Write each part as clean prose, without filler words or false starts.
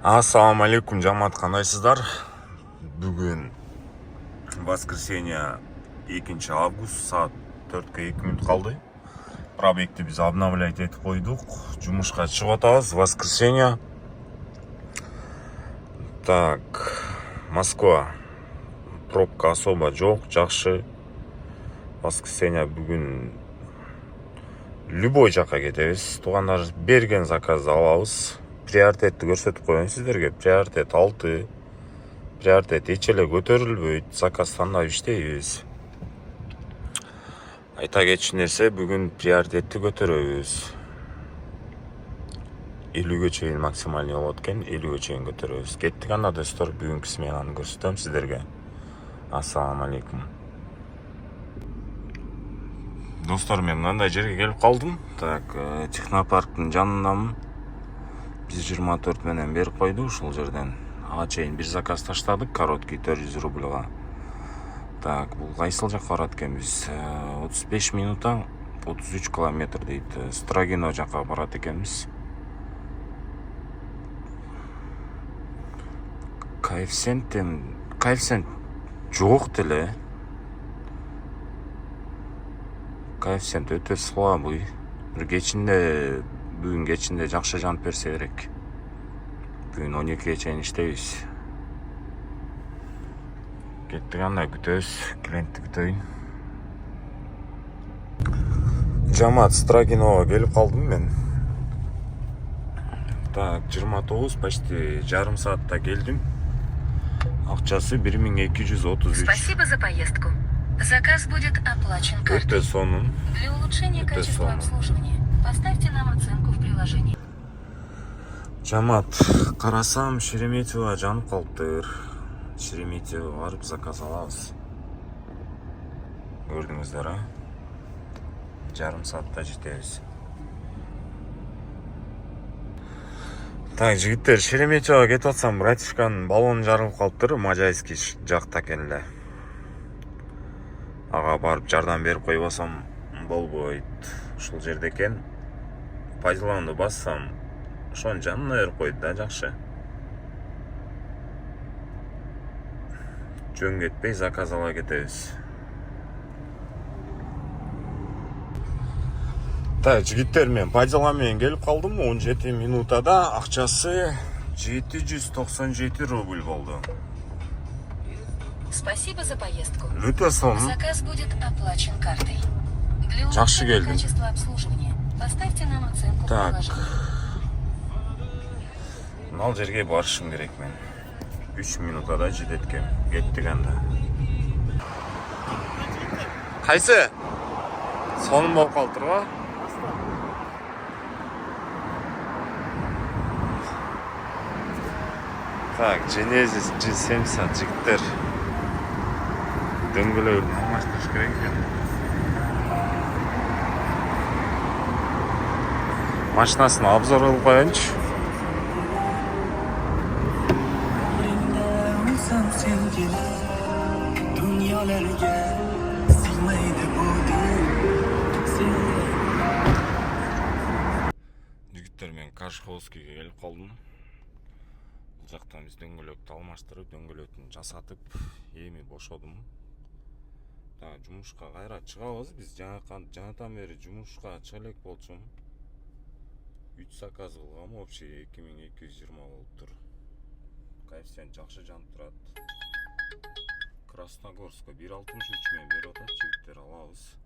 Ассаламу алейкум, жамаат, кандайсыздар? Бүгүн воскресенье 2 август, саат 4-ке 2 минут калды. Пробегти биз обновлять этип койдук. Жумушка чыгып атабыз, воскресенье. Так, Москва. Пробка особо жок, жакшы. Воскресенье бүгүн любой жака кетебиз. Туугандар берген заказды алабыз. Приоритетти көрсөтүп коеюн сиздерге. Приоритет 6. Приоритет эч эле көтөрүлбөйт. Заказ тандап иштейбиз. Айта кетчү нерсе, бүгүн приоритетти көтөрөбүз. 50ге чейин максимальный болот экен, 50ге чейин көтөрөбүз. Кеттик анда достор, бүгүнкү сменаны көрсөтөм сиздерге. Ассаламу алейкум. Достор, мен мындай жерге келип калдым. Так, технопарктын жанындамын. Биз 24 менен берип койду ушул жерден. Ага чейин бир заказ таштадык, короткий 400 рубльга. Так, бул кайсыл жакка барат экенбиз? 35 минута 33 километр дейт. Строгино жакка барат экенбиз. Коэффициент жок деле. Коэффициент өтө слабый. Бүгүн кечинде жакшы жанып берсе керек. Бүгүн 12ге чейин иштейбиз. Кеттик анда, күтөбүз, клиентти күтөйүн. Жамаат, Строгиноого келип калдым мен. Так, 29, почти жарым саатта келдим. Акчасы 1233. Спасибо за поездку. Заказ будет оплачен картой. Өтө сонун. Для улучшения качества обслуживания поставьте нам оценку в приложении. Жамаат, карасам, Шереметьево жанып калыптыр. Шереметьево барып заказ алабыз. Көрдүңүздөр, а? Жарым саатта жетебиз. Так, жигиттер, Шереметьево кетип атсам, братишканын баллону жарылып калыптыр, Можайский жакта экен эле. Ага барып жардам берип койбосом болбойт. Ушул жерде экен. Пайдаланууну бассам, ошонун жанына берип койду да, жакшы. Жөн кетпей заказ ала кетебиз. Так, жигиттер, мен пайдалан менен келип калдым. 17 минутада акчасы 797 рубль болду. Спасибо за поездку. Өтө сонун. Заказ будет оплачен картой. Для Жакшы улучшения келдим. качества обслуживания поставьте нам оценку в Так. приложении. Ал жерге барышым керек мен. 3 минутада жетет экен. Кеттик анда. Кайсы? Сонун болуп калыптырбы? Так, Genesis G70 жигиттер. Дөңгөлөгүн алмаштырыш керек экен. Машинасын обзор кылып коеюнчу. Жигиттер, мен Кашховскийге келип калдым. Бул жактан биз дөңгөлөктү алмаштырып, дөңгөлөктүн жасатып, эми бошодум. Так, жумушка кайра чыгабыз. Биз жанатан бери жумушка чыга элек болчумун. 3 заказ кылгам, общий 2220 болуптур. Коэффициент жакшы жанып турат. Красногорска 1.63 менен берип атат, жигиттер, алабыз.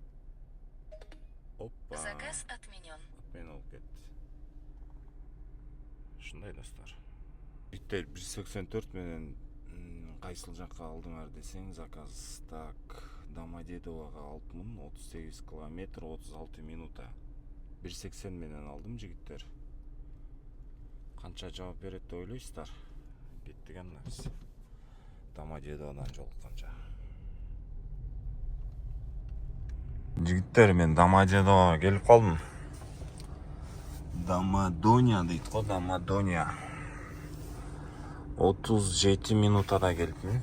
Оппа. Заказ отменен. Отмен болуп кетти. Ушундай достор. Жигиттер, 184 менен кайсыл жакка алдыңар десең, заказ. Так, Домодедового алыпмын, 38 километр 36 минута. 180 менен алдым, жигиттер. Канча жооп берет деп ойлойсуздар? Кеттик анда биз. Домодедоводон жолукканча. Жигиттер, мен Домодедового келип калдым. Домодония дейт го, Домодония. 37 минутада келипмин.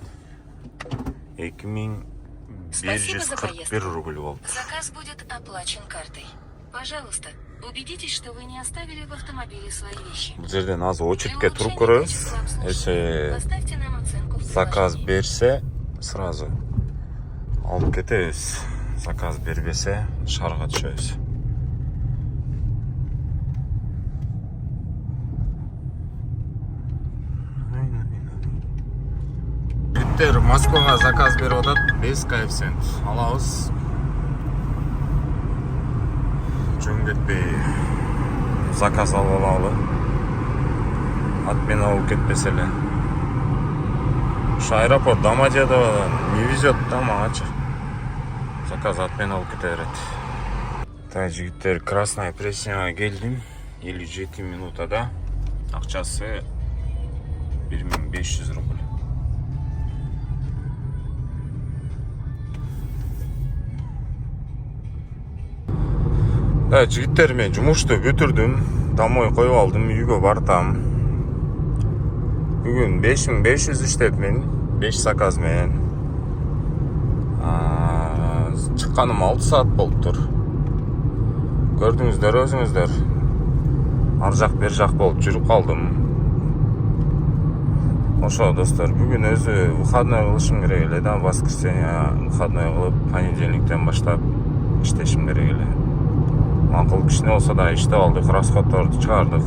2141 рубль болду. Заказ будет оплачен картой. Пожалуйста, Убедитесь, что вы не оставили в автомобиле свои вещи. Бул жерден азыр Для очередке туруп улучшения көрөбүз. качества обслуживания Эсе поставьте нам оценку в заказ приложении. берсе, сразу алып кетебиз. Заказ бербесе, шарга түшөбүз. Жигиттер Москвага заказ берип атат, 5 коэффициент. Алабыз. Жөн кетпей заказ алып алалы. Отмена болуп кетпесе эле. Ушу аэропорт Домодедово не везет да магачы. Заказ отмена болуп кете берет. Так, жигиттер, Красная Пресняга келдим. 57 минутада. Акчасы 1500 рубль. Да, жигиттер, мен жумушту бүтүрдүм. Домой коюп алдым, үйгө бартам. Бүгүн 5500 иштедим, 5 заказ менен. Чыкканым 6 саат болуптур. Көрдүңүздөр өзүңүздөр. Ар жак бер жак болуп жүрүп калдым. Ошо достор, бүгүн өзү выходной кылышым керек эле да, воскресенье выходной кылып, понедельниктен баштап иштешим керек эле. Макул кичине болсо да иштеп алдык, расходторду чыгардык.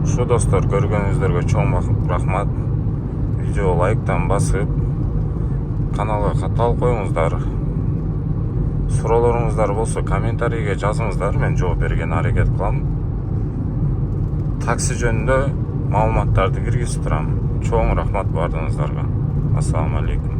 Ушу достор, көргөнүңүздөргө чоң рахмат. Видео лайктан басып, каналга катталып коюңуздар. Суроолоруңуздар болсо комментарийге жазыңыздар, мен жооп берген аракет кылам. Такси жөнүндө маалыматтарды киргизип турам. Чоң рахмат бардыгыңыздарга. Ассаламу алейкум.